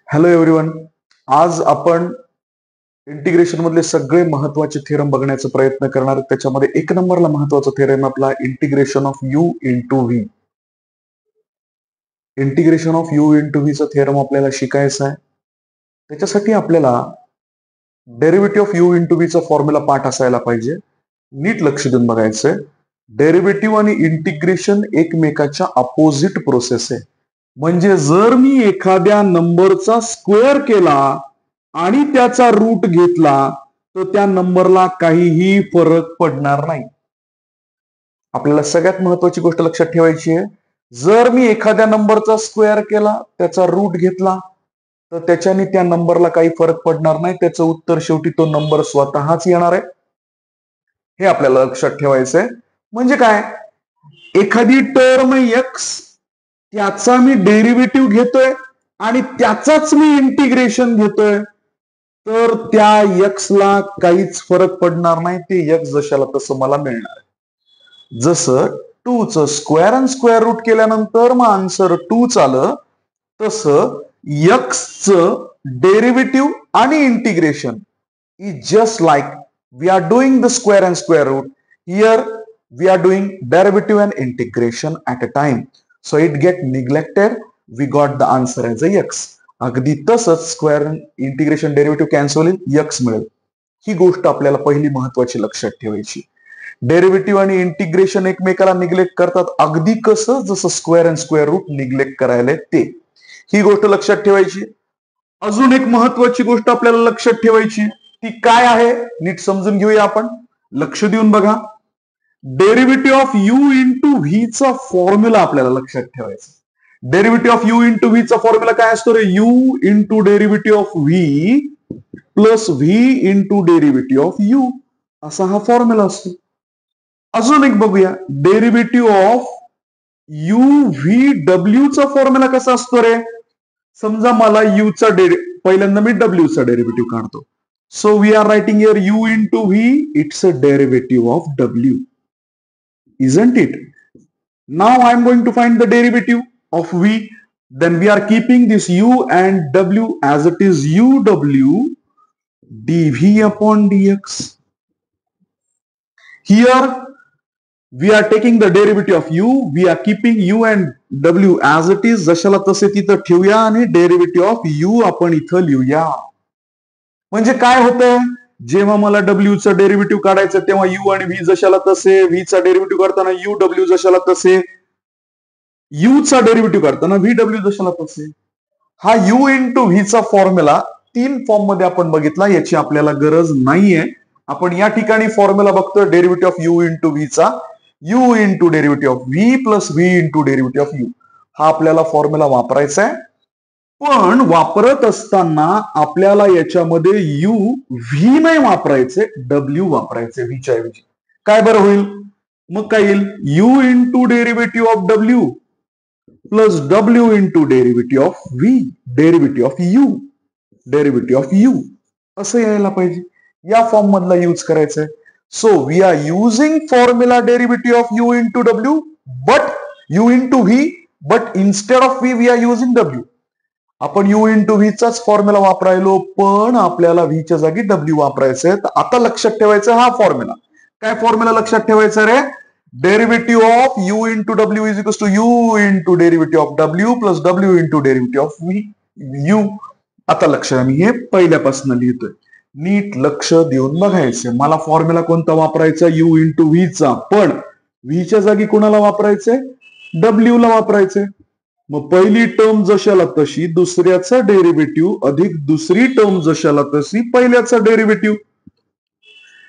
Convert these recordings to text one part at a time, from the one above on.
Hello everyone. आज आपण integration मधले सगळे महत्वाचे थेरम बघण्याचा प्रयत्न करणार आहोत. त्याच्यामध्ये एक नंबरला महत्वाचा थेरम आपला integration of you into V. Integration of you into V चा थेरम आपल्याला शिकायचा आहे. त्याच्यासाठी आपल्याला derivative of you into V चा फॉर्म्युला पाठ असायला पाहिजे. नीट लक्ष देऊन बघायचंय. डेरिव्हेटिव्ह आणि इंटिग्रेशन एकमेकाच्या अपोजिट प्रोसेस आहे. म्हणजे जर मी एखाद्या नंबरचा स्क्वेअर केला आणि त्याचा रूट घेतला तर त्या नंबरला काहीही फरक पडणार नाही. आपल्याला सगळ्यात महत्वाची गोष्ट लक्षात ठेवायची आहे. जर मी एखाद्या नंबरचा स्क्वेअर केला, त्याचा रूट घेतला तर त्याच्याने त्या नंबरला काही फरक पडणार नाही. त्याचं उत्तर शेवटी तो नंबर स्वतःच येणार आहे. हे आपल्याला लक्षात ठेवायचंय. म्हणजे काय, एखादी टर्म एक्स त्याचा मी डेरिव्हेटिव्ह घेतोय आणि त्याचाच मी इंटिग्रेशन घेतोय तर त्या एक्स ला काहीच फरक पडणार नाही. ते एक्स जशाला तसं मला मिळणार आहे. जसं 2 च स्क्वेअर आणि स्क्वेअर रूट केल्यानंतर मग आन्सर 2 आलं, तसं एक्स च डेरिव्हेटिव्ह आणि integration is just like we are doing the square and square root. Here we are doing derivative and integration at a time, so it get neglected. We got the answer as a x. अगदी तसंच square integration derivative cancel होईल, x मिळेल. ही गोष्ट आपल्याला पहिली महत्वाची लक्षात ठेवायची. डेरिव्हेटिव्ह आणि इंटिग्रेशन एकमेकाला निग्लेक्ट करतात. अगदी कसं, जसं square and square root neglect करायला ते. ही गोष्ट लक्षात ठेवायची. अजून एक महत्वाची गोष्ट आपल्याला लक्षात ठेवायची, ती काय आहे नीट समजून घेऊया आपण. लक्ष देऊन बघा. Derivative of you into V चा फॉर्म्युला आपल्याला लक्षात ठेवायचा. Derivative of you into V चा फॉर्म्युला काय असतो रे? U into derivative of v plus v into derivative of u, असा हा फॉर्म्युला असतो. अजून एक बघूया. डेरिव्हेटिव्ह ऑफ यू व्ही डब्ल्यू चा फॉर्म्युला कसा असतो रे? समजा मला यू चा पहिल्यांदा मी डब्ल्यू चा डेरिव्हेटिव्ह काढतो. So we are writing here u into V, it's a derivative of W. Isn't it? Now I am going to find the derivative of v. Then we are keeping this u and w as it is uw dv upon dx. Here we are taking the derivative of u. We are keeping u and w as it is. जशाला तसे तिथं ठेवूया आणि derivative of u आपण इथं लिहूया. म्हणजे काय होतंय, जेव्हा मला डब्ल्यू चा डेरिव्हेटिव्ह काढायचं तेव्हा यू आणि व्ही जशाला तसे, व्ही चा डेरिव्हेटिव्ह करताना यू डब्ल्यू जशाला तसे, यू चा डेरिव्हेटिव्ह करताना व्ही डब्ल्यू जशाला तसे. हा यू इंटू व्ही चा फॉर्म्युला 3 फॉर्म मध्ये आपण बघितला. याची आपल्याला गरज नाहीये. आपण या ठिकाणी फॉर्म्युला बघतोय derivative of you into V चा. U into derivative of v plus v into derivative of u, हा आपल्याला फॉर्म्युला वापरायचा आहे. पण वापरत असताना आपल्याला याच्यामध्ये यू व्ही नाही वापरायचे, डब्ल्यू वापरायचे व्हीच्या ऐवजी. काय बरं होईल मग? काय येईल? You into derivative of W plus W into derivative of V, derivative of you, derivative of you असं यायला पाहिजे. या फॉर्म मधला यूज करायचंय. So we R using formula derivative of you into W but you into V, but instead of V we R using W. आपण you into V चाच formula वापरायलो, पण आपल्याला व्हीच्या जागी डब्ल्यू वापरायचंय. तर आता लक्षात ठेवायचं हा फॉर्म्युला. काय फॉर्म्युला लक्षात ठेवायचा रे? Derivative of you into W is equal to U into derivative of W plus W into derivative of V U. आता लक्ष, मी हे पहिल्यापासून लिहितोय. नीट लक्ष देऊन बघायचं. मला फॉर्म्युला कोणता वापरायचा? यू इंटू व्ही चा, पण व्हीच्या जागी कोणाला वापरायचंय? डब्ल्यू ला वापरायचंय. मग पहिली टर्म जशाला तशी, दुसऱ्याचा डेरिव्हेटिव्ह अधिक दुसरी टर्म जशाला तशी पहिल्याचा derivative.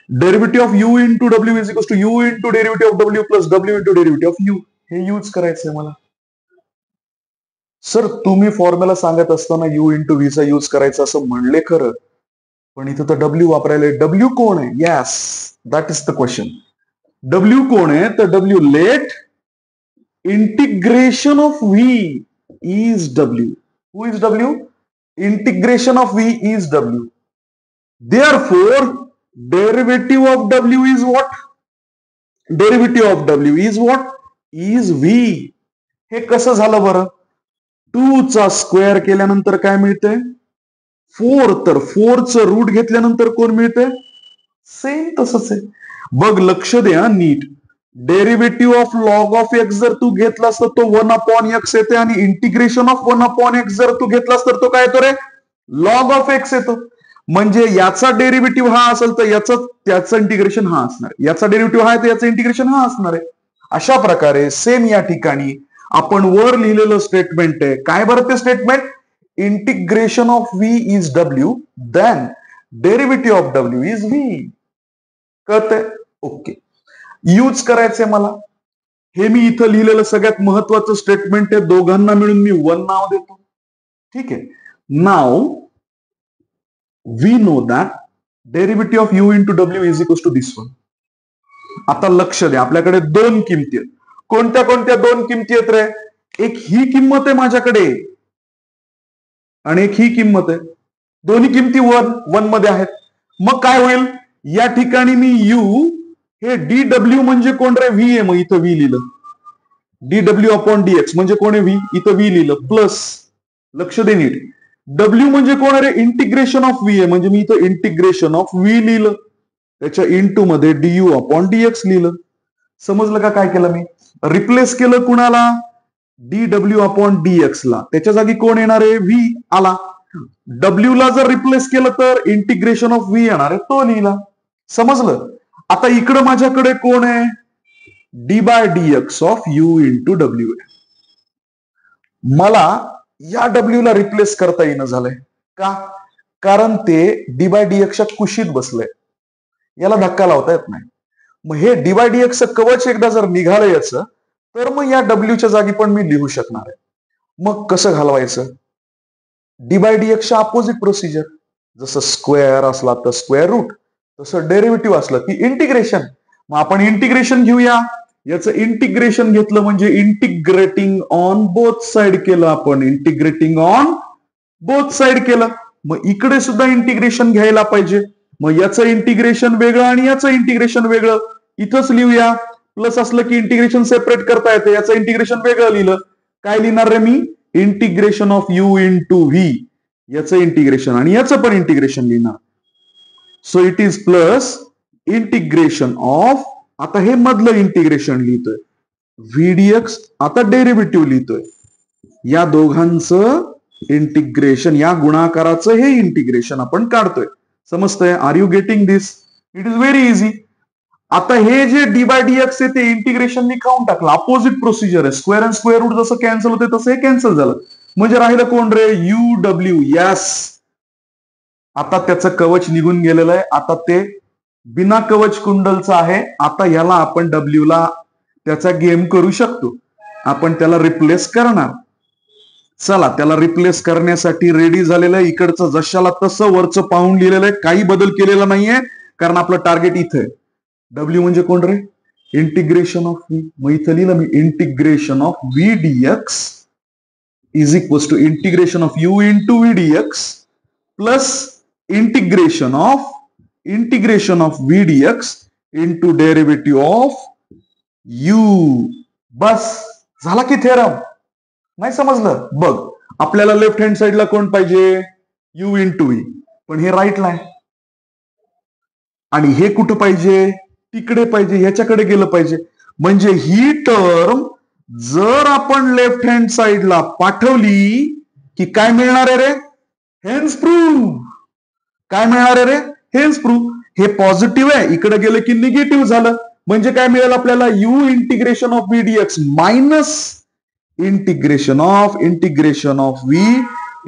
Derivative of you into W is equal to U into derivative of W plus W into derivative of U. हे यूज करायचंय मला. सर तुम्ही फॉर्म्युला सांगत असताना यू इंटू व्ही चा यूज करायचा असं म्हणले खरं, पण इथं तर डब्ल्यू वापरायला. डब्ल्यू कोण आहे? Yes, that is the question. डब्ल्यू कोण आहे? तर डब्ल्यू let integration of v is w. Who is w? Integration of v is w. Therefore, derivative of w is what? Derivative of w is what? Is v. हे कसं झालं बरं? 2 चा स्क्वेअर केल्यानंतर काय मिळते 4. तर 4 चं रूट घेतल्यानंतर कोण मिळते सेम तसंच आहे. बघ लक्ष द्या नीट. Derivative of log of x जर तू घेतलास तर तो 1/x येते आणि इंटिग्रेशन ऑफ 1/x जर तू घेतलास तर तो काय येतो रे लॉग ऑफ एक्स येतो. म्हणजे याचा डेरिव्हेटिव्ह हा असेल तर त्याचं इंटिग्रेशन हा असणार आहे, याचा डेरिव्हेटिव्ह हा आहे तर याचं इंटिग्रेशन हा असणार आहे. अशा प्रकारे सेम या ठिकाणी आपण वर लिहिलेलं स्टेटमेंट आहे. काय बरं ते statement integration of V is W then derivative of W is V. कळतंय ओके. यूज करायचंय मला हे मी इथं लिहिलेलं सगळ्यात महत्वाचं स्टेटमेंट आहे. दोघांना मिळून मी 1 नाव देतो. ठीक आहे. Now we know that derivative of you into W is equal to this one. आता लक्ष द्या आपल्याकडे दोन किमती आहेत. कोणत्या कोणत्या दोन किमती आहेत रे. एक ही किंमत आहे माझ्याकडे आणि एक ही किंमत आहे. दोन्ही किमती 1 मध्ये आहेत. मग काय होईल या ठिकाणी मी यू हे डी डब्ल्यू म्हणजे कोण रे व्ही आहे. मग इथं व्ही लिहिलं D W upon D x म्हणजे कोण आहे व्ही. इथं व्ही लिहिलं प्लस लक्ष दे नीट डब्ल्यू म्हणजे कोण रे इंटिग्रेशन ऑफ व्ही आहे म्हणजे मी इथं इंटिग्रेशन ऑफ व्ही लिहिलं त्याच्या इंटू मध्ये डीयू अपॉन डी एक्स लिहिलं. समजलं का काय केलं मी रिप्लेस केलं कुणाला D W upon D x ला. त्याच्या जागी कोण येणार आहे व्ही आला. डब्ल्यू ला जर रिप्लेस केलं तर इंटिग्रेशन ऑफ व्ही येणार आहे तो लिहिला. समजलं. आता इकडं माझ्याकडे कोण आहे d by d x of you into डब्ल्यू आहे. मला या डब्ल्यू ला रिप्लेस करता येणं झालंय का कारण ते डी बाय डी एक्सच्या कुशीत बसलंय. याला धक्का लावता येत नाही. मग हे डी बाय डी एक्सचं कवच एकदा जर निघालं याचं तर मग या डब्ल्यूच्या जागी पण मी लिहू शकणार आहे. मग कसं घालवायचं डी बाय डी एक्सच्या अपोजिट प्रोसिजर. जसं स्क्वेअर असला तर स्क्वेअर रूट तसं डेरिव्हेटिव्ह असलं की इंटिग्रेशन. मग आपण इंटिग्रेशन घेऊया. याचं इंटिग्रेशन घेतलं म्हणजे इंटिग्रेटिंग ऑन बोथ साइड केलं आपण इंटिग्रेटिंग ऑन बोथ साइड केलं. मग इकडे सुद्धा इंटिग्रेशन घ्यायला पाहिजे. मग याचं इंटिग्रेशन वेगळं आणि याचं इंटिग्रेशन वेगळं इथंच लिहूया. प्लस असलं की इंटिग्रेशन सेपरेट करता येते. याचं इंटिग्रेशन वेगळं लिहिलं काय लिहिणार रे मी integration of you into v याचं इंटिग्रेशन आणि याचं पण इंटिग्रेशन लिहिणार. So it is plus integration of आता हे मधलं इंटिग्रेशन लिहितोय व्हीडीएक्स आता डेरिव्हेटिव्ह लिहितोय या दोघांचं इंटिग्रेशन या गुणाकाराचं हे इंटिग्रेशन आपण काढतोय. समजतंय are you getting this. It is very easy. आता हे जे डी बाय डी एक्स आहे ते इंटिग्रेशन खाऊन टाकलं. अपोजिट प्रोसिजर आहे. स्क्वेअर अँड स्क्वेअर रूट जसं कॅन्सल होते तसं हे कॅन्सल झालं. म्हणजे राहिलं कोण रे यू डब्ल्यू. यस आता त्याचं कवच निघून गेलेलं आहे. आता ते बिना कवच कुंडलचं आहे. आता याला आपण डब्ल्यू ला त्याचा गेम करू शकतो. आपण त्याला रिप्लेस करणार. चला त्याला रिप्लेस करण्यासाठी रेडी झालेलं आहे. इकडचं जशाला तसं वरचं पाहून लिहिलेलं आहे. काही बदल केलेला नाहीये कारण आपलं टार्गेट इथे आहे. डब्ल्यू म्हणजे कोण रे इंटिग्रेशन ऑफ व्ही. मग इथं लिहिलं मी integration of V D X is equal to integration of you into V D X plus integration of V D X into derivative of U. बस झाला की थेरम. नाही समजलं. बघ आपल्याला लेफ्ट हँड साइडला कोण पाहिजे यू इंटू व्ही पण हे राईटला आहे आणि हे कुठं पाहिजे तिकडे पाहिजे ह्याच्याकडे गेलं पाहिजे. म्हणजे ही टर्म जर आपण लेफ्ट हँड साइडला पाठवली की काय मिळणार आहे रे हेन्स प्रूव्ह. काय मिळणार आहे रे हेन्स प्रूव्ह. हे पॉझिटिव्ह आहे इकडे गेलं की निगेटिव्ह झालं. म्हणजे काय मिळेल आपल्याला you integration of V D x minus integration of V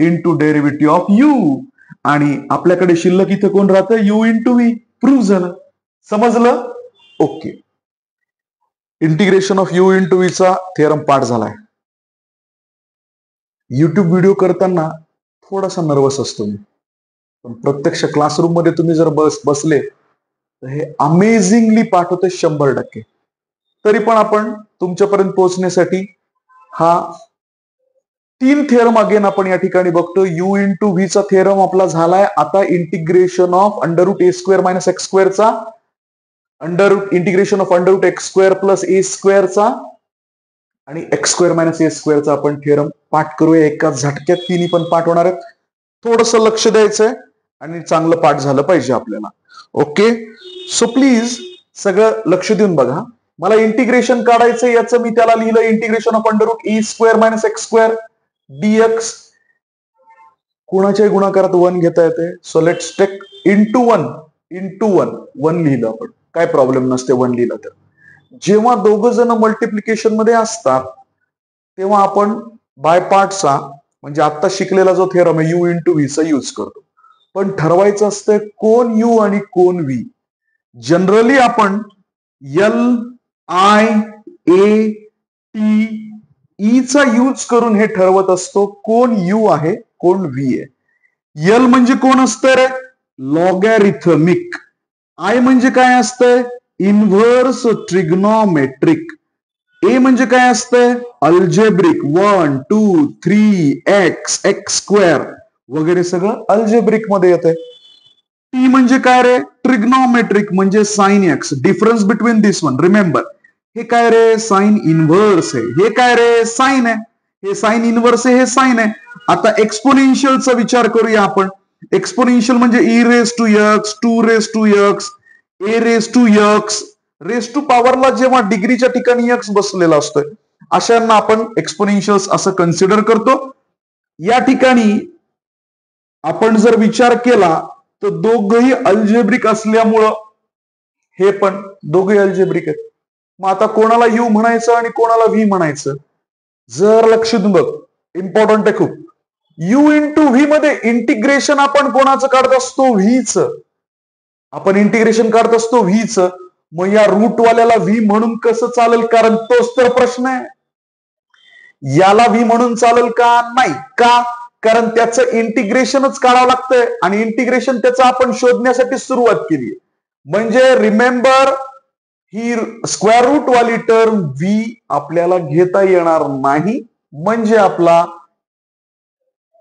into derivative of you आणि आपल्याकडे शिल्लक इथं कोण राहतं यू इंटू व्ही. प्रूव्ह झालं. समजलं okay. Integration of you into V चा थेरम पाठ झालाय. युट्यूब व्हिडिओ करताना थोडासा नर्वस असतो मी पण प्रत्यक्ष क्लासरूम मध्ये तुम्ही जर बसले तर हे अमेझिंगली पाठ होते 100%. तरी पण आपण तुमच्यापर्यंत पोहोचण्यासाठी हा 3 थेरम अगेन आपण या ठिकाणी बघतो. यू इंटू व्ही चा थेरम आपला झालाय. आता integration of under root a square minus x स्क्वेअरचा integration of under root x square plus a स्क्वेअरचा आणि एक्स स्क्वेअर मायनस ए स्क्वेअरचा आपण थिअरम पाठ करूया एकाच झटक्यात. तिन्ही पण पाठ होणार आहेत. थोडस लक्ष द्यायचंय आणि चांगलं पाठ झालं पाहिजे आपल्याला. ओके, सो प्लीज सगळं लक्ष देऊन बघा. मला इंटिग्रेशन काढायचं, याचं मी त्याला लिहिलं integration of under root e square minus x square dx. कोणाच्याही गुणाकारात 1 घेता येते. So let's take into one लिहिलं आपण, काय प्रॉब्लेम नसते 1 लिहिलं तर. जेव्हा दोघ जण मल्टिप्लिकेशन मध्ये असतात तेव्हा आपण बाय पार्टचा म्हणजे आता शिकलेला जो थेरम आहे यू इंटू व्ही चा यूज करतो. पण ठरवायचं असतं कोण यू आणि कोण व्ही. जनरली आपण L I A T E चा यूज करून हे ठरवत असतो कोण यू आहे कोण व्ही आहे. एल म्हणजे कोण असतं रे? लॉगॅरिथमिक. आय म्हणजे काय असतंय? Inverse trigonometric. ए म्हणजे काय असतंय? अल्जेब्रिक. 1 2 3 एक्स एक्स स्क्वेअर वगैरे सगळं अल्जेब्रिक मध्ये येतंय. टी म्हणजे काय रे? ट्रिग्नॉमेट्रिक म्हणजे साइन एक्स. डिफरन्स बिटवीन दिस वन रिमेंबर, हे काय रे? साइन इनव्हर्स आहे. हे काय रे? साइन आहे. हे साइन इनव्हर्स आहे, हे साइन आहे. आता एक्सपोनेन्शियलचा विचार करूया आपण. एक्सपोनेन्शियल म्हणजे e raise to x, 2 raise to x, a raise to x. Raise to पॉवरला जेव्हा डिग्रीच्या ठिकाणी एक्स बसलेला असतोय अशांना आपण एक्सपोनेन्शियल्स असं कन्सिडर करतो. या ठिकाणी आपण जर विचार केला तर दोघही अल्जेब्रिक असल्यामुळं हे पण दोघही अल्जेब्रिक आहेत. मग आता कोणाला यू म्हणायचं आणि कोणाला व्ही म्हणायचं? जर लक्ष देऊन बघ, इम्पॉर्टंट आहे खूप. यू इंटू व्ही मध्ये इंटिग्रेशन आपण कोणाचं काढत असतो? व्हीच. आपण इंटिग्रेशन काढत असतो व्हीच. मग या रूटवाल्याला व्ही म्हणून कसं चालेल? कारण तोच तर प्रश्न आहे. याला व्ही म्हणून चालेल का? नाही. का? कारण त्याचं इंटिग्रेशनच काढावं लागतंय आणि इंटिग्रेशन त्याचं आपण शोधण्यासाठी सुरुवात केली. म्हणजे रिमेंबर, ही स्क्वेअर रूट वाली टर्म व्ही आपल्याला घेता येणार नाही. म्हणजे आपला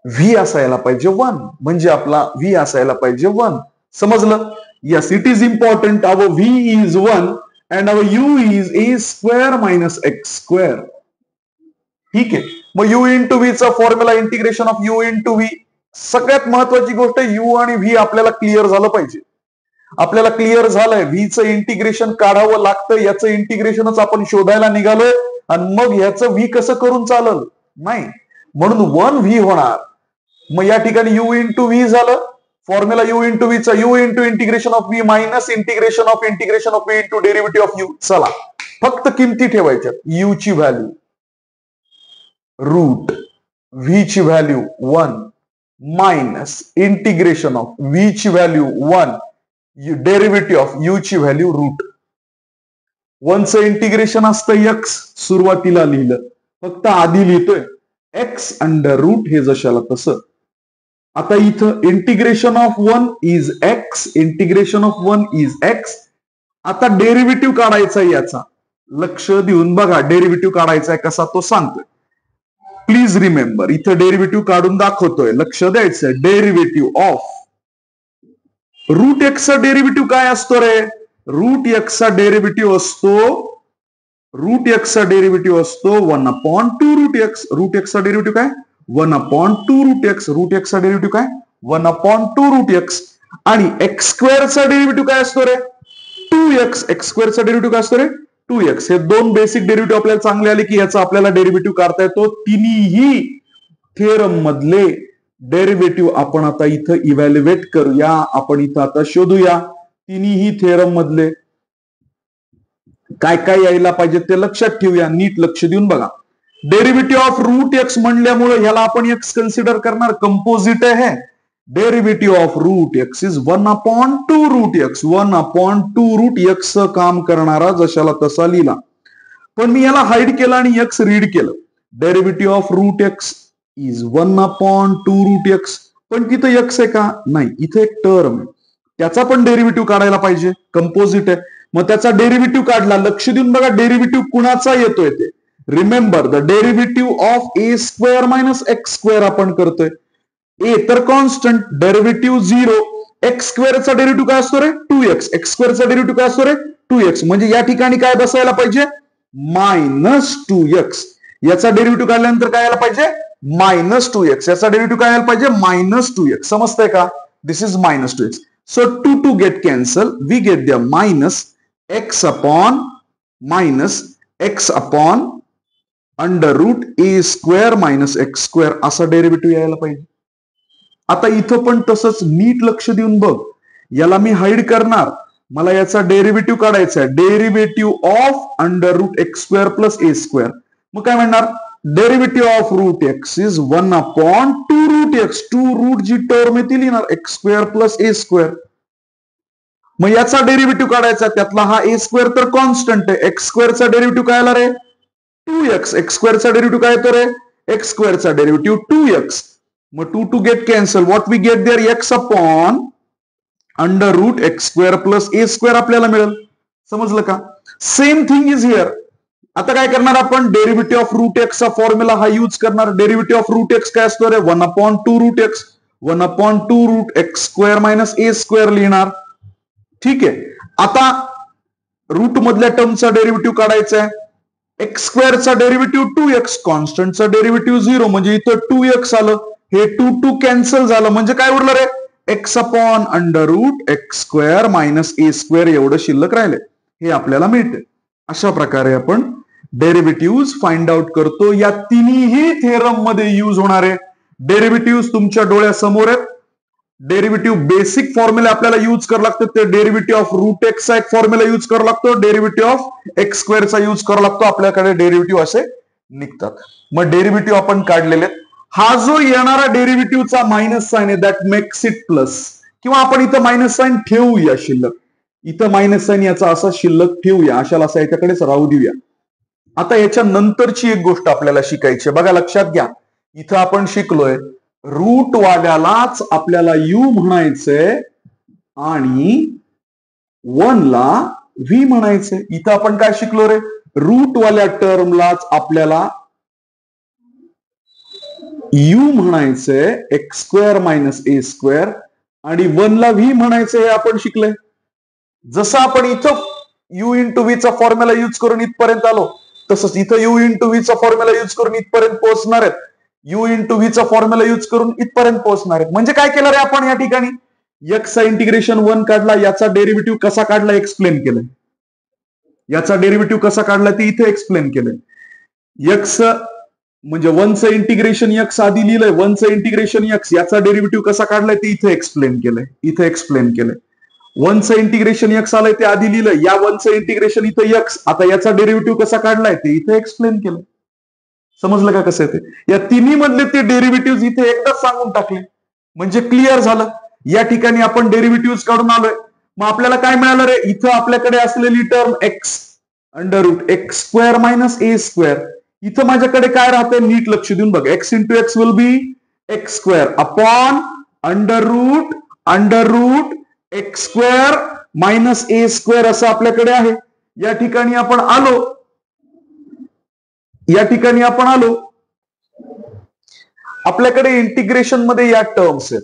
व्ही असायला पाहिजे 1. म्हणजे आपला व्ही असायला पाहिजे 1. समजलं? Yes, it is important. Our v is 1 and our u is a square minus x square. ठीक आहे. मग u इंटू व्ही चा formula integration of u into V. सगळ्यात महत्वाची गोष्ट u आणि v आपल्याला क्लिअर झालं पाहिजे. आपल्याला क्लिअर झालंय व्ही चं इंटिग्रेशन काढावं लागतं, याचं इंटिग्रेशनच आपण शोधायला निघालोय आणि मग ह्याचं व्ही कसं करून चालल? नाही. म्हणून 1 व्ही होणार. मग या ठिकाणी u इंटू व्ही झालं. फॉर्म्युला यू इंटू व्ही चा u into integration of V minus integration of V into derivative of you. चला फक्त किमती ठेवायच्या. यू ची व्हॅल्यू रूट, व्ही ची value 1 minus integration of V ची व्हॅल्यू 1 डेरिव्हेटिव्ह ऑफ यू ची व्हॅल्यू रूट. 1 चं इंटिग्रेशन असतं एक्स, सुरुवातीला लिहिलं, फक्त आधी लिहितोय एक्स अंडर रूट, हे जशाला तसं. आता इथं integration of 1 is x, integration of 1 is x. आता डेरिव्हेटिव्ह काढायचा याचा. लक्ष देऊन बघा, डेरिव्हेटिव्ह काढायचा आहे कसा तो सांगतोय. प्लीज रिमेंबर, इथं डेरिव्हेटिव्ह काढून दाखवतोय, लक्ष द्यायचंय. डेरिव्हेटिव्ह ऑफ रूट एक्स चा डेरिव्हेटिव्ह काय असतो रे? रूट एक्स चा डेरिव्हेटिव्ह असतो, रूट एक्स चा डेरिव्हेटिव्ह असतो 1/2 रूट एक्स. रूट एक्स चा डेरिव्हेटिव्ह काय? 1/2 रूट एक्स. रूट एक्स चा डेरिव्हेटिव्ह काय? 1/2 रूट एक्स. आणि एक्स स्क्वेअरचा डेरिव्हेटिव्ह काय असतो रे? 2x. एक्स स्क्वेअरचा डेरिव्हेटिव्ह काय असतो रे? 2x. हे दोन बेसिक डेरिव्हेटिव्ह आपल्याला चांगले आले की याचा आपल्याला डेरिव्हेटिव्ह काढता येतो. तिन्ही थेरम मधले डेरिव्हेटिव्ह आपण आता इथं इव्हॅल्युएट करूया. आपण इथं आता शोधूया तिन्ही थेरम मधले काय काय यायला पाहिजे ते लक्षात ठेवूया. नीट लक्ष देऊन बघा. डेरिव्हेटिव्ह ऑफ रूट एक्स म्हणल्यामुळे ह्याला आपण एक्स कन्सिडर करणार, कंपोजिट आहे. Derivative of root x is 1/2 root x. 1/2 root x काम करणारा जशाला तसा लिहिला. पण मी याला हाईड केलं आणि एक्स रीड केलं. Derivative of root x is 1/2 root x. पण तिथं एक्स आहे का? नाही. इथे एक टर्म आहे, त्याचा पण डेरिव्हेटिव्ह काढायला पाहिजे, कंपोजिट आहे. मग त्याचा डेरिव्हेटिव्ह काढला. लक्ष देऊन बघा डेरिव्हेटिव्ह कुणाचा येतोय ते. Remember, the derivative of A square minus x square आपण करतोय. ए तर कॉन्स्टंट, डेरिव्हेटिव्ह 0. एक्स स्क्वेअरचा डेरिव्हेटिव्ह काय असतो रे? 2x. एक्स स्क्वेअरचा डेरिव्हेटिव्ह काय असतो रे? 2x. म्हणजे या ठिकाणी काय बसायला पाहिजे? Minus 2x. याचा डेरिव्हेटिव्ह काढल्यानंतर काय यायला पाहिजे? Minus 2x. याचा डेरिव्हेटिव्ह काय यायला पाहिजे? Minus 2x. समजतंय का? दिस is minus 2x. So 2 get cancel. We get the minus x upon under root a square minus x square असा डेरिव्हेटिव्ह यायला पाहिजे. आता इथं पण तसंच नीट लक्ष देऊन बघ. याला मी हाईड करणार. मला याचा डेरिव्हेटिव्ह काढायचा आहे. Derivative of under root x square plus a square. मग काय म्हणणार? Derivative of root x is 1 upon 2 root x. 2 root जी टर्म आहे ती लिहिणार x square plus a square. मग याचा डेरिव्हेटिव्ह काढायचा. त्यातला हा ए स्क्वेअर तर कॉन्स्टंट आहे. एक्स स्क्वेअरचा डेरिव्हेटिव्ह काय आला रे? 2x. एक्स स्क्वेअरचा डेरिव्हेटिव्ह काय येतो रे? एक्स स्क्वेअरचा डेरिव्हेटिव्ह 2x. मग 2 get cancel. What we get there? X upon under root x square plus a square आपल्याला मिळेल. समजलं का? Same thing is here. आता काय करणार आपण? डेरिव्हेटिव्ह ऑफ रूट एक्स चा फॉर्म्युला हा यूज करणार. डेरिव्हेटिव्ह ऑफ रूट एक्स काय असतो रे? 1 upon 2 root x. 1 upon 2 root x square minus a square लिहिणार. ठीक आहे. आता रूट मधल्या टर्मचा डेरिव्हेटिव्ह काढायचा आहे. एक्स स्क्वेअरचा डेरिव्हेटिव्ह 2x, कॉन्स्टंटचा डेरिव्हेटिव्ह 0, म्हणजे इथं 2x आलं. हे 2 कॅन्सल झालं. म्हणजे काय उरलं रे? X upon under root x square minus a square एवढं शिल्लक राहिले. हे आपल्याला मिळते. अशा प्रकारे आपण डेरिव्हेटिव्ह फाइंड आउट करतो. या तिन्ही थेरम मध्ये यूज होणारे डेरिव्हेटिव्ह तुमच्या डोळ्यासमोर आहेत. डेरिव्हेटिव्ह बेसिक फॉर्म्युला आपल्याला यूज करावं लागतं. ते डेरिव्हेटिव्ह ऑफ रूट एक्सचा एक फॉर्म्युला यूज करावा लागतो. डेरिव्हेटिव्ह ऑफ एक्स स्क्वेअरचा यूज करावा लागतो. आपल्याकडे डेरिव्हेटिव्ह असे निघतात. मग डेरिव्हेटिव्ह आपण काढलेले. हा जो येणारा डेरिव्हेटिव्हचा मायनस साइन आहे दॅट मेक्स इट प्लस, किंवा आपण इथं मायनस साइन ठेवूया शिल्लक. इथं मायनस साइन याचा असा शिल्लक ठेवूया. अशाला असं याच्याकडेच राहू देऊया. आता याच्या नंतरची एक गोष्ट आपल्याला शिकायची आहे. बघा लक्षात घ्या. इथं आपण शिकलोय रूट वाल्यालाच आपल्याला यू म्हणायचंय आणि 1 ला व्ही म्हणायचंय. इथं आपण काय शिकलो रे? रूट वाल्या टर्मलाच आपल्याला यू म्हणायचंय x square minus a square आणि 1 ला व्ही म्हणायचंय. हे आपण शिकलोय. जसं आपण इथं यू इंटू व्ही चा फॉर्म्युला यूज करून इथपर्यंत आलो, तसंच इथं यू इंटू व्ही चा फॉर्म्युला यूज करून इथपर्यंत पोहोचणार आहेत. यू इंटू व्ही चा फॉर्म्युला यूज करून इथपर्यंत पोहोचणार आहेत. म्हणजे काय केलं रे आपण या ठिकाणी? एक्स चा इंटिग्रेशन 1 काढला. याचा डेरिव्हेटिव्ह कसा काढला एक्सप्लेन केलंय. याचा डेरिव्हेटिव्ह कसा काढला ते इथे एक्सप्लेन केलंय. एक्स म्हणजे 1चं इंटिग्रेशन एक्स आधी लिहिलंय. 1चं इंटिग्रेशन एक्स. याचा डेरिव्हेटिव्ह कसा काढलाय ते इथे एक्सप्लेन केलंय. 1चं इंटिग्रेशन एक्स आलंय ते आधी लिहिलंय. या 1चं इंटिग्रेशन इथं एक्स. आता याचा डेरिव्हेटिव्ह कसा काढलाय ते इथे एक्सप्लेन केलं. समजलं का कसं आहे ते? या तिन्ही मधले ते डेरिव्हेटिव्ह इथे एकदाच सांगून टाकले म्हणजे क्लिअर झालं. या ठिकाणी आपण डेरिव्हेटिव्ह काढून आलोय. मग आपल्याला काय मिळालं रे? इथं आपल्याकडे असलेली term x under root x square minus a square. इथं माझ्याकडे काय राहतंय? नीट लक्ष देऊन बघ. X into x will be x square upon under root x square minus a square असं आपल्याकडे आहे. या ठिकाणी आपण आलो. आपल्याकडे इंटिग्रेशन मध्ये या टर्म्स आहेत.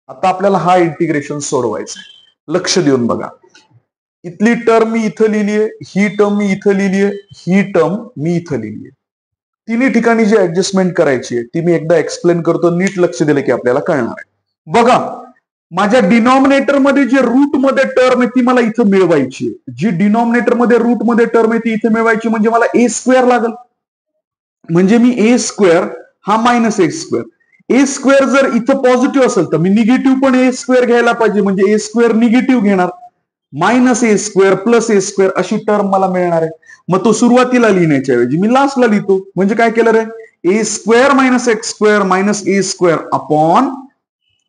आता आपल्याला हा इंटिग्रेशन सोडवायचा आहे. लक्ष देऊन बघा. इथली टर्म मी इथं लिहिलीये, ही टर्म मी इथं लिहिलीये, ही टर्म मी इथं लिहिलीये. तिन्ही ठिकाणी जी ऍडजस्टमेंट करायची आहे ती मी एकदा एक्सप्लेन करतो. नीट लक्ष दिलं की आपल्याला कळणार आहे. बघा, माझ्या डिनॉमिनेटर मध्ये जे रूट मध्ये टर्म आहे ती मला इथं मिळवायची आहे. जी डिनॉमिनेटर मध्ये रूट मध्ये टर्म आहे ती इथे मिळवायची म्हणजे मला ए स्क्वेअर लागेल. म्हणजे मी ए स्क्वेअर हा minus a square. A square जर इथं पॉझिटिव्ह असेल तर मी निगेटिव्ह पण ए स्क्वेअर घ्यायला पाहिजे. म्हणजे ए स्क्वेअर निगेटिव्ह घेणार. Minus a square plus a square अशी टर्म मला मिळणार आहे. मग तो सुरुवातीला लिहिण्याच्या ऐवजी मी लास्टला लिहितो. म्हणजे काय केलं रे? A square minus x square minus a square upon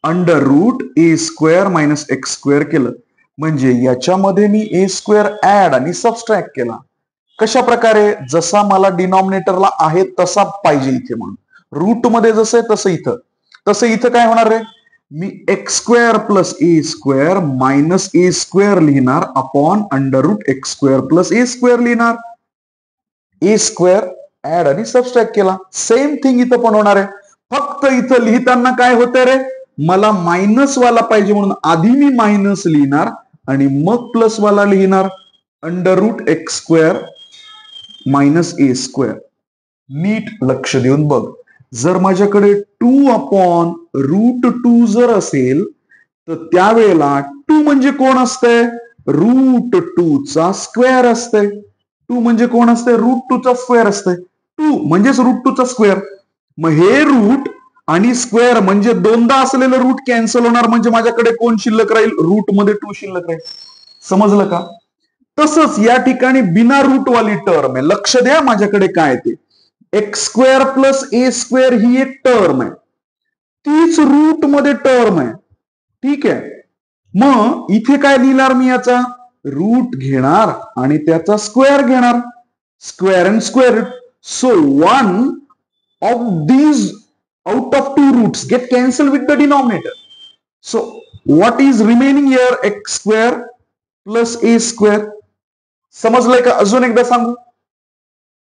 under root a square minus x square केलं. म्हणजे याच्यामध्ये मी ए स्क्वेअर ऍड आणि सबस्ट्रॅक्ट केला. कशा प्रकारे? जसा मला डिनॉमिनेटरला आहे तसा पाहिजे इथे. म्हणून रूट मध्ये जसं आहे तसं इथं काय होणार रे? मी x square plus a square minus a square लिहिणार upon under root x square plus a square लिहिणार. ए स्क्वेअर ऍड आणि सबस्ट्रॅक्ट केला. सेम थिंग इथं पण होणार आहे. फक्त इथं लिहिताना काय होतंय रे? मला मायनस वाला पाहिजे म्हणून आधी मी मायनस लिहिणार आणि मग प्लस वाला लिहिणार. Under root x square minus a square. नीट लक्ष देऊन बघ. जर माझ्याकडे 2/√2 जर असेल तर त्यावेळेला 2 म्हणजे कोण असतंय? √2 चा स्क्वेअर असतंय. 2 म्हणजे कोण असते? √2 चा स्क्वेअर असतंय. 2 म्हणजेच √2 चा स्क्वेअर. मग हे रूट आणि स्क्वेअर म्हणजे दोनदा असलेलं रूट कॅन्सल होणार, म्हणजे माझ्याकडे कोण शिल्लक राहील? रूट मध्ये 2 शिल्लक राहील. समजलं का? तसंच या ठिकाणी बिना रूट वाली टर्म आहे. लक्ष द्या माझ्याकडे काय ते. X square plus a square ही एक टर्म आहे, तीच रूट मध्ये टर्म आहे. ठीक आहे. मग इथे काय लिहिणार मी? याचा रूट घेणार आणि त्याचा स्क्वेअर घेणार. Square and square. So one of these out of two roots get cancelled with the denominator. So what is remaining here? X square plus a square. समजलंय का? अजून एकदा सांगू.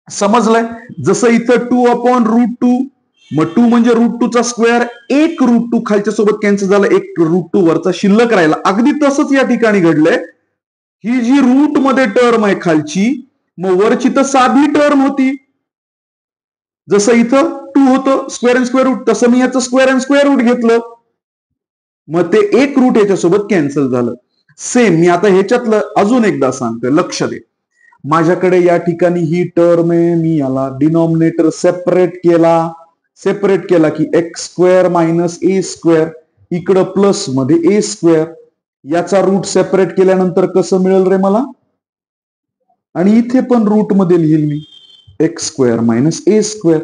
समजलंय? जसं इथं 2/√2, मग 2 म्हणजे √2 चा स्क्वेअर, एक √2 खालच्या सोबत कॅन्सल झालं, एक √2 वरचा शिल्लक राहिला. अगदी तसंच या ठिकाणी घडलंय. ही जी रूट मध्ये टर्म आहे खालची, मग वरची तर साधी टर्म होती. जसं इथं 2 होतं स्क्वेअर अँड स्क्वेअर रूट, तसं मी याचं स्क्वेअर अँड स्क्वेअर रूट घेतलं, मग ते एक रूट याच्यासोबत कॅन्सल झालं. सेम मी आता ह्याच्यातलं अजून एकदा सांगतोय, लक्ष दे. माझ्याकडे या ठिकाणी ही टर्म आहे, मी याला डिनॉमिनेटर सेपरेट केला की x square minus a square, इकडं प्लस मध्ये ए स्क्वेअर. याचा रूट सेपरेट केल्यानंतर कसं मिळेल रे मला? आणि इथे पण रूट मध्ये लिहिल मी x square minus a square.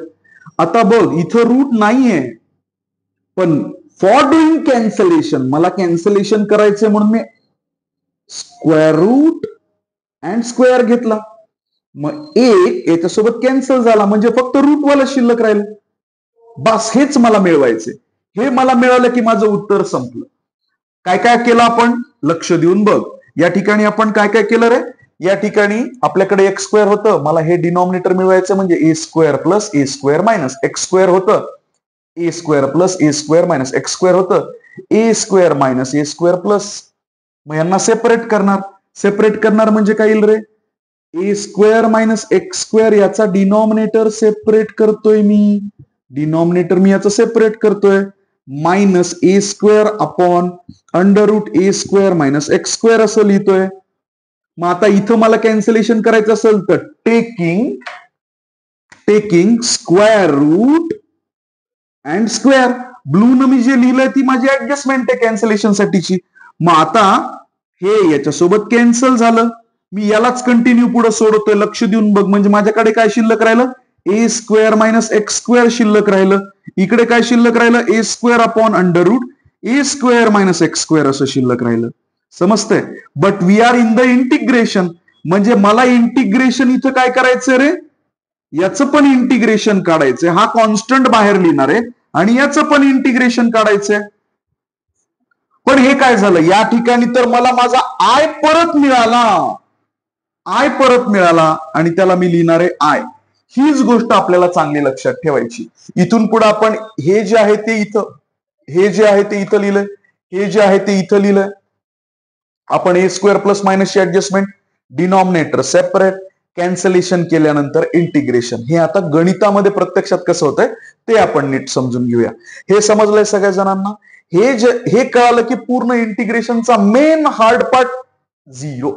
आता बघ इथं रूट नाहीये, पण फॉर डुईंग कॅन्सलेशन, मला कॅन्सलेशन करायचंय म्हणून मी स्क्वेअर रूट अँड स्क्वेअर घेतला. मग एक याच्यासोबत कॅन्सल झाला, म्हणजे फक्त रूट वाला शिल्लक राहील. बस हेच मला मिळवायचे. हे मला मिळालं की माझं उत्तर संपलं. काय काय केलं आपण? लक्ष देऊन बघ. या ठिकाणी आपण काय काय केलं रे? या ठिकाणी आपल्याकडे एक्स स्क्वेअर होतं, मला हे डिनॉमिनेटर मिळवायचं, म्हणजे a square plus a square minus x square होतं, ए square plus a square minus x square होतं, ए square minus a square plus. मग यांना सेपरेट करणार म्हणजे काय येईल रे? A square minus x square याचा डिनॉमिनेटर सेपरेट करतोय मी. डिनॉमिनेटर मी याचं सेपरेट करतोय. Minus a square upon √a square minus x square असं लिहितोय. मग आता इथं मला कॅन्सलेशन करायचं असेल तर taking square root and square. Blue न मी जे लिहिलंय ती माझी ऍडजस्टमेंट आहे कॅन्सलेशन साठीची. मग आता हे याच्यासोबत कॅन्सल झालं, मी यालाच कंटिन्यू पुढे सोडतोय. लक्ष देऊन बघ, म्हणजे माझ्याकडे काय शिल्लक राहिलं? A square minus x square शिल्लक राहिलं. इकडे काय शिल्लक राहिलं? A square upon √a square minus x square असं शिल्लक राहिलं. समजतंय? But we are in the integration, म्हणजे मला इंटिग्रेशन इथं काय करायचंय रे? याचं पण इंटिग्रेशन काढायचंय. हा कॉन्स्टंट बाहेर लिहिणार आहे आणि याचं पण इंटिग्रेशन काढायचंय. पण हे काय झालं या ठिकाणी? तर मला माझा आय परत मिळाला आणि त्याला मी लिहिणार आहे आय. हीच गोष्ट आपल्याला चांगली लक्षात ठेवायची. इथून पुढे आपण हे जे आहे ते इथं लिहिलंय, हे जे आहे ते इथं लिहिलंय. आपण ए स्क्वेअर प्लस मायनसची ऍडजस्टमेंट, डिनॉमिनेटर सेपरेट, कॅन्सलेशन केल्यानंतर इंटिग्रेशन. हे आता गणितामध्ये प्रत्यक्षात कसं होतंय ते आपण नीट समजून घेऊया. हे समजलंय सगळ्या जणांना? हे कळालं की पूर्ण इंटिग्रेशनचा मेन हार्ड पार्ट 0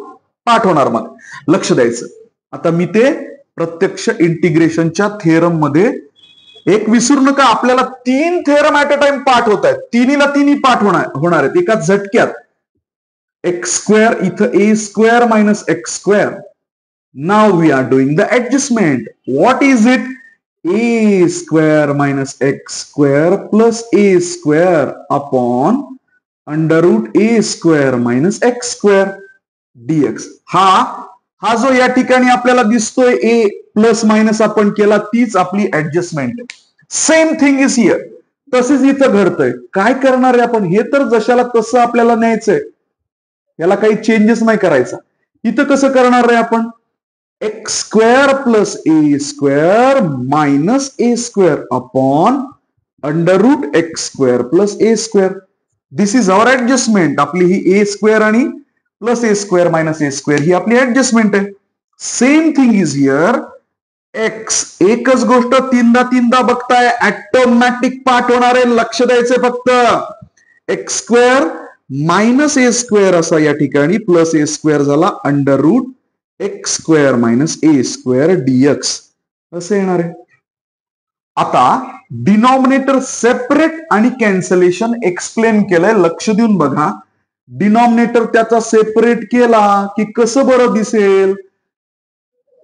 पाठ होणार. मग लक्ष द्यायचं. आता मी ते प्रत्यक्ष इंटिग्रेशनच्या थेरम मध्ये एक विसरू नका, आपल्याला 3 थेरम ऍट अ टाइम पाठ होत आहेत. तिन्ही पाठ होणार आहेत एका झटक्यात. एक्स स्क्वेअर इथं a square minus x square. Now we are doing the adjustment. What is it? A square minus x square plus a square upon √a square minus x square dx. हा जो या ठिकाणी आपल्याला दिसतोय ए plus minus आपण केला, तीच आपली ऍडजस्टमेंट आहे. Same thing is here. तसेच इथं घडतंय. काय करणार आहे आपण? हे तर जशाला तसं आपल्याला न्यायचंय, याला काही चेंजेस नाही करायचा. इथं कसं करणार आहे आपण? X square plus a square minus a square upon √x square plus a square. This is our adjustment. आपली ही ए स्क्वेअर आणि plus a square minus a square ही आपली ऍडजस्टमेंट आहे. Same thing is here. X. एकच गोष्ट तीनदा तीनदा बघताय, automatic पाठ होणार आहे, लक्ष द्यायचंय फक्त. X square minus a square असा या ठिकाणी प्लस ए स्क्वेअर झाला under root x square minus a square dx असं येणार आहे. आता डिनॉमिनेटर सेपरेट आणि कॅन्सलेशन एक्सप्लेन केलंय, लक्ष देऊन बघा. डिनॉमिनेटर त्याचा सेपरेट केला की कसं बरं दिसेल.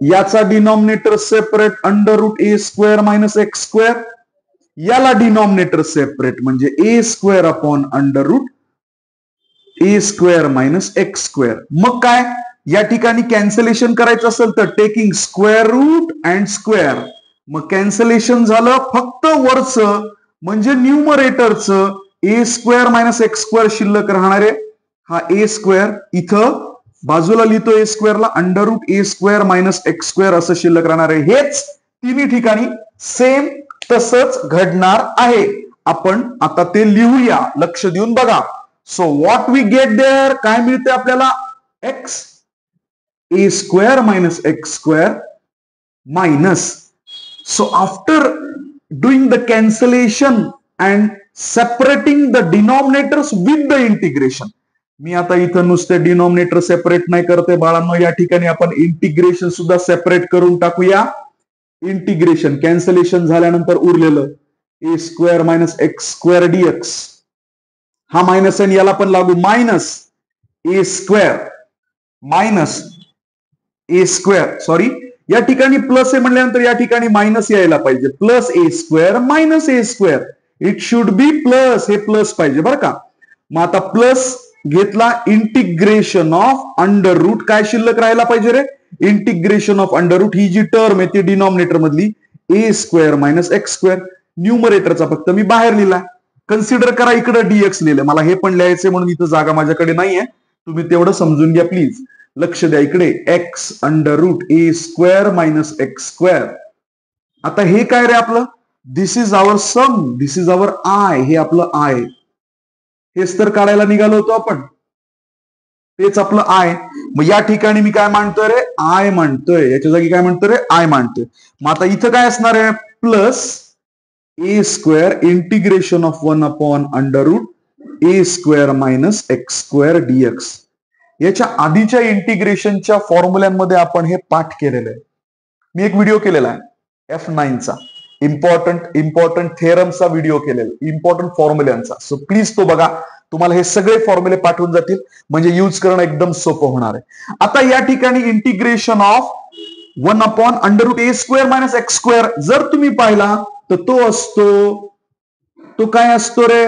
याचा denominator separate under root a square minus x square, याला डिनॉमिनेटर सेपरेट म्हणजे a square upon under root a square minus x square. मग काय या ठिकाणी कॅन्सलेशन करायचं असेल तर taking square root and square. मग कॅन्सलेशन झालं फक्त वरचं म्हणजे न्यूमरेटरचं a square minus x square शिल्लक राहणार आहे. हा ए स्क्वेअर इथं बाजूला लिहितो ए स्क्वेअरला under root a square minus x square असं शिल्लक राहणार आहे. हेच तिन्ही ठिकाणी सेम तसंच घडणार आहे. आपण आता ते लिहूया, लक्ष देऊन बघा. So what we get there, काय मिळते आपल्याला, x a square minus x square minus. So after doing the cancellation and separating the denominators with the integration, मी आता इथं नुसते डिनॉमिनेटर सेपरेट नाही करते बाळांनो, या ठिकाणी आपण इंटिग्रेशन सुद्धा सेपरेट करून टाकूया. इंटिग्रेशन कॅन्सलेशन झाल्यानंतर उरलेलं a square minus x square dx, हा मायनस आणि याला पण लागू minus a square minus a square, sorry या ठिकाणी प्लस आहे म्हणल्यानंतर या ठिकाणी मायनस यायला पाहिजे. Plus a square minus a square, it should be plus, हे प्लस पाहिजे बरं का. मग आता प्लस घेतला, इंटिग्रेशन ऑफ अंडर रूट, काय शिल्लक राहायला पाहिजे रे, इंटिग्रेशन ऑफ अंडर रूट. ही जी टर्म आहे ती डिनॉमिनेटर मधली a square minus x square, न्यूमरेटरचा फक्त मी बाहेर लिहिला. कन्सिडर करा इकडे डीएक्स लिहिले, मला हे पण लिहायचंय म्हणून इथं जागा माझ्याकडे नाहीये, तुम्ही तेवढं समजून घ्या प्लीज. लक्ष द्या इकडे, x under root a square minus x square. आता हे काय रे आपलं, this is our sum, this is our I, हे आपलं आय, हेच तर काढायला निघालो होतो आपण, तेच आपलं आय. मग या ठिकाणी मी काय मांडतोय रे, आय मांडतोय, याच्या जागी काय म्हणतोय रे, आय मांडतोय. मग आता इथं काय असणार आहे, plus a square integration of 1 upon under root a square minus x square dx. याच्या आधीच्या इंटिग्रेशनच्या फॉर्म्युल्यांमध्ये आपण हे पाठ केलेलं आहे. मी एक व्हिडिओ केलेला आहे F9चा, इम्पॉर्टंट थेरमचा व्हिडिओ केलेला, इम्पॉर्टंट फॉर्म्युल्यांचा. सो प्लीज तो बघा, तुम्हाला हे सगळे फॉर्म्युले पाठवून जातील, म्हणजे यूज करणं एकदम सोपं होणार आहे. आता या ठिकाणी integration of 1 upon under root a square minus x square जर तुम्ही पाहिला तर तो असतो, तो काय असतो रे,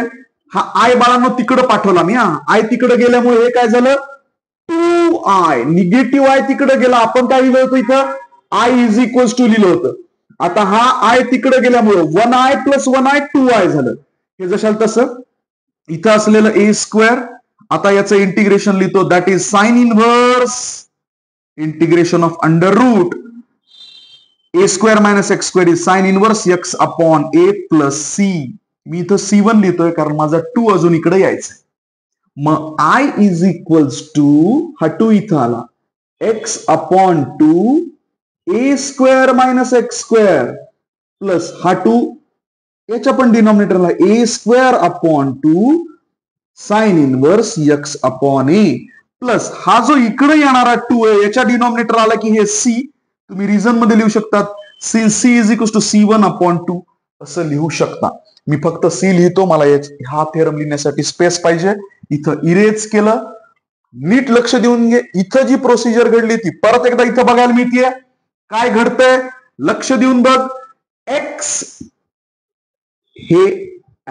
हा आय बाळांनो तिकडं पाठवला मी, हा आय तिकडे गेल्यामुळे हे काय झालं, 2i, निगेटिव्ह आय तिकडे गेला, आपण काय लिहिलं होतं इथं, आय इज इक्वल्स टू लिहिलं होतं. आता हा आय तिकडे गेल्यामुळे 1i प्लस 1i 2i झालं. हे जशाल तसं इथं असलेलं ए स्क्वेअर, आता याचं इंटिग्रेशन लिहितो, that is sine inverse integration of under root a square minus x square is sine inverse x upon a plus C. मी इथं C1 लिहितोय कारण माझा 2 अजून इकडे यायचंय. मग आय इज इक्वल्स टू, हा 2 इथं आला, x upon 2 a square minus x square plus हा 2 याच्या पण डिनॉमिनेटरला a square upon 2 sine inverse x upon a plus हा जो इकडे येणारा 2 आहे याच्या डिनॉमिनेटर आला की हे सी, तुम्ही रिझन मध्ये लिहू शकतात, c is equals to C1 upon 2 असं लिहू शकता. मी फक्त सी लिहितो, मला हा थेरम लिहिण्यासाठी स्पेस पाहिजे. इथं इरेज केलं, नीट लक्ष देऊन घे. इथं जी प्रोसिजर घडली ती परत एकदा इथं बघायला मिळतीये. काय घडतंय लक्ष देऊन बघ, एक्स हे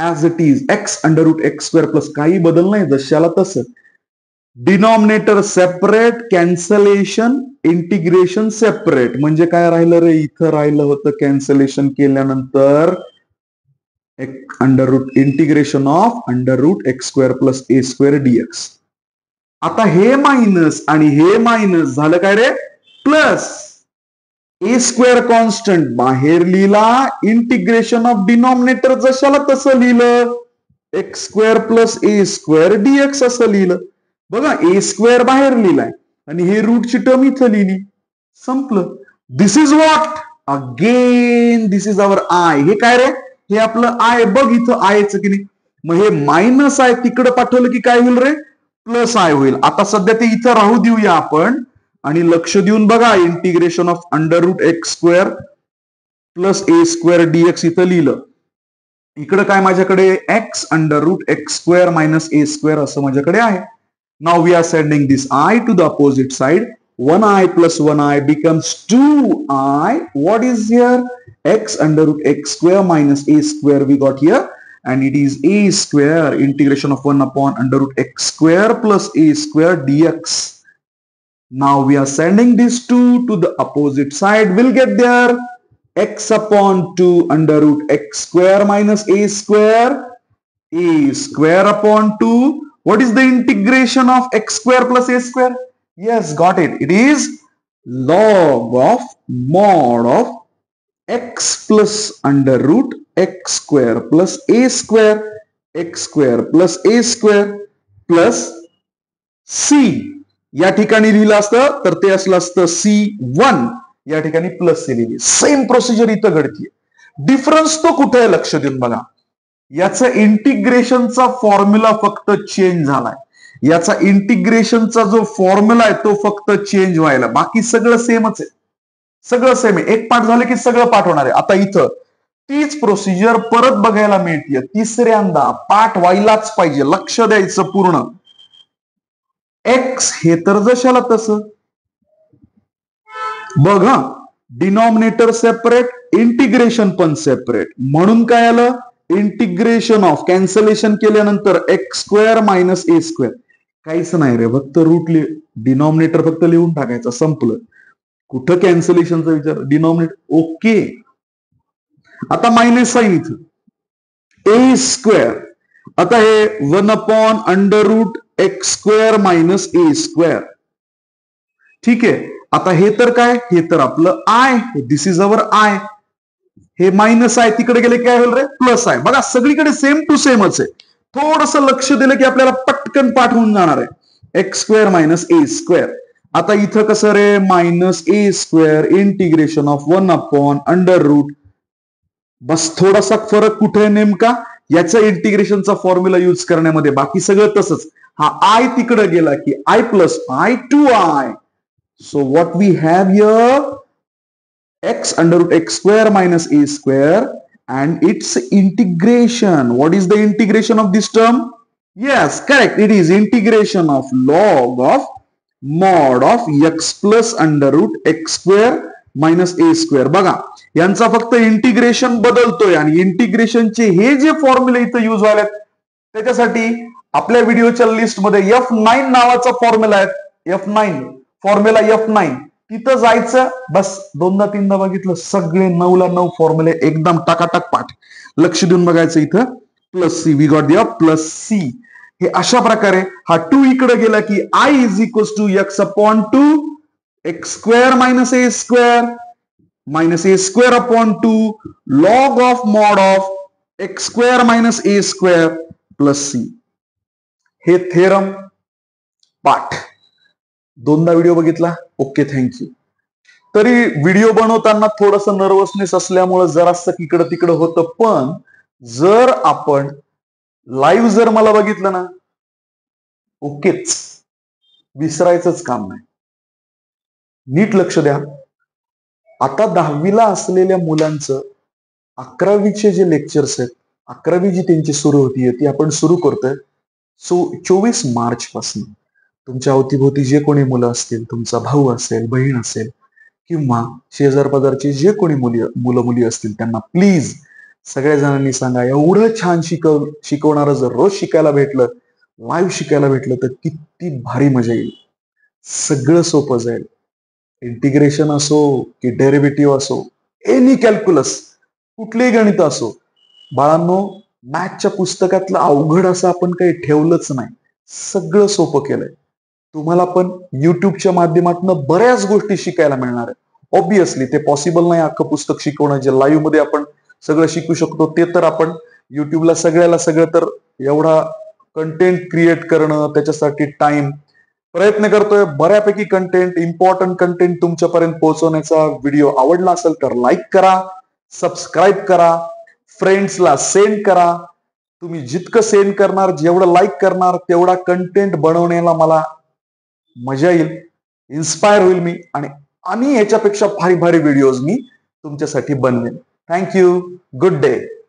as it is x under root x square plus काही बदल नाही, जशाला तसं. Denominator separate, cancellation, integration separate. म्हणजे काय राहिलं रे, इथं राहिलं होतं कॅन्सलेशन केल्यानंतर under root integration of under root x square plus a square dx. आता हे मायनस आणि हे मायनस झालं काय रे, प्लस ए स्क्वेअर कॉन्स्टंट बाहेर लिहिला, इंटिग्रेशन ऑफ डिनॉमिनेटर जशाला तसं लिहिलं, x square plus a square dx असं लिहिलं. बघा ए स्क्वेअर बाहेर लिहिलाय आणि हे रूटची टर्म इथं लिहिली, संपलं. This is what again this is our I. हे काय रे, हे आपलं आय. बघ इथं आयचं की नाही, मग हे मायनस आय तिकडे पाठवलं की काय होईल रे, प्लस आय होईल. आता सध्या ते इथं राहू देऊया आपण आणि लक्ष देऊन बघा, integration of under root x square plus a square dx इथं लिहिलं. इकडे काय माझ्याकडे x under root x square minus a square असं माझ्याकडे आहे. Now we are sending this I to the opposite side. 1i plus 1i becomes 2i. What is here? X under root x square minus a square we got here, and it is a square integration of 1 upon under root x square plus a square dx. Now we are sending this 2 to the opposite side. We'll get there. X upon 2 under root x square minus a square upon 2. What is the integration of x square plus a square? Yes, got it. It is log of mod of x plus under root x square plus a square, x square plus a square plus c. या ठिकाणी लिहिलं असतं तर ते असलं असतं C1, या ठिकाणी प्लस सी लिहिली. सेम प्रोसिजर इथं घडतीये. डिफरन्स तो कुठे आहे लक्ष देऊन बघा. याचा इंटिग्रेशनचा फॉर्म्युला फक्त चेंज झालाय. याचा इंटिग्रेशनचा जो फॉर्म्युला आहे तो फक्त चेंज व्हायला, बाकी सगळं सेमच आहे. सगळं सेम आहे. एक पाठ झालं की सगळं पाठ होणार आहे. आता इथं तीच प्रोसिजर परत बघायला मिळते. तिसऱ्यांदा पाठ व्हायलाच पाहिजे. लक्ष द्यायचं पूर्ण. एक्स हे तर जशाला तसं बघ हा, डिनॉमिनेटर सेपरेट, इंटिग्रेशन पण सेपरेट. म्हणून काय आलं, इंटिग्रेशन ऑफ कॅन्सलेशन केल्यानंतर x square minus a square. काहीच नाही रे, फक्त रूट डिनॉमिनेटर फक्त लिहून टाकायचं, संपलं. कुठं कॅन्सलेशनचा विचार, डिनॉमिनेटर ओके. आता मायनस साइन इथं ए स्क्वेअर. आता हे 1 upon under root x square minus a square. ठीक आहे. आता हे तर काय, हे तर आपलं I. This is our I. हे मायनस आहे तिकडे गेले काय होईल रे, प्लस आहे. बघा सगळीकडे सेम टू सेमच आहे. थोडस लक्ष दिलं की आपल्याला पटकन पाठ होऊन जाणार आहे. X square minus a square. आता इथं कसं रे, minus a square integration of 1 upon under root. बस थोडासा फरक कुठे आहे नेमका, याचा इंटिग्रेशनचा फॉर्म्युला यूज करण्यामध्ये. बाकी सगळं तसंच. हा आय तिकडे गेला की I plus I 2i. So what we have here, x under root x square minus a square and its integration. What is the integration of this term? Yes, correct. It is integration of log of mod of x plus under root x square minus a square. बघा यांचा फक्त integration बदलतोय आणि इंटिग्रेशनचे हे जे फॉर्म्युले इथं use व्हायला त्याच्यासाठी आपल्या व्हिडिओच्या लिस्टमध्ये F9 नावाचा फॉर्म्युला आहे. F9 फॉर्म्युला F9 तिथं जायचं. बस दोनदा तीनदा बघितलं, सगळे 9ला 9 फॉर्म्युले एकदम टाकाटाक पाठ. लक्ष देऊन बघायचं. इथं plus c, we got the plus c. हे अशा प्रकारे हा 2 इकडे गेला की I is equal to x upon 2 x square minus a square upon 2 log of mod of x square minus a square plus c. हे थेरम पाठ दोनदा व्हिडिओ बघितला. Okay, thank you. तरी व्हिडिओ बनवताना थोडस नर्वसनेस असल्यामुळे जरासं इकडं तिकडं होतं, पण जर आपण लाईव्ह जर मला बघितलं ना, ओकेच, विसरायचंच काम नाही. नीट लक्ष द्या. आता 10वीला असलेल्या मुलांचं 11वीचे जे लेक्चर्स आहेत, 11वी जी त्यांची सुरू होती ती आपण सुरू करतोय 24 मार्च पासून. तुमच्या अवतीभोवती जे कोणी मुलं असतील, तुमचा भाऊ असेल, बहीण असेल किंवा शेजार पदारची जे कोणी मुलं मुली असतील, त्यांना प्लीज सगळ्या जणांनी सांगा, एवढं छान शिकवणारं जर रोज शिकायला भेटलं, लाईव्ह शिकायला भेटलं तर किती भारी मजा येईल. सगळं सोपं जाईल. इंटिग्रेशन असो की डेरिव्हेटिव्ह असो, एनी कॅल्क्युलस, कुठलेही गणित असो. बाळांनो, मॅथच्या पुस्तकातलं अवघड असं आपण काही ठेवलंच नाही. सगळं सोपं केलंय. तुम्हाला पण युट्यूबच्या माध्यमातून बऱ्याच गोष्टी शिकायला मिळणार आहे. ऑब्विसली ते पॉसिबल नाही अख्खं पुस्तक शिकवणं. जे लाईव्ह मध्ये आपण सगळं शिकू शकतो ते तर आपण युट्यूबला सगळ्याला सगळं, तर एवढा कंटेंट क्रिएट करणं, त्याच्यासाठी टाइम प्रयत्न करतोय बऱ्यापैकी कंटेंट, इम्पॉर्टंट कंटेंट तुमच्यापर्यंत पोहोचवण्याचा. व्हिडिओ आवडला असेल तर लाईक करा, सबस्क्राईब करा, फ्रेंड्सला सेंड करा. तुम्ही जितकं सेंड करणार, जेवढं लाईक करणार, तेवढा कंटेंट बनवण्याला मला मजा येईल, इन्स्पायर होईल मी, आणि ह्याच्यापेक्षा भारी भारी व्हिडिओज मी तुमच्यासाठी बनवेन. थँक्यू. Good day.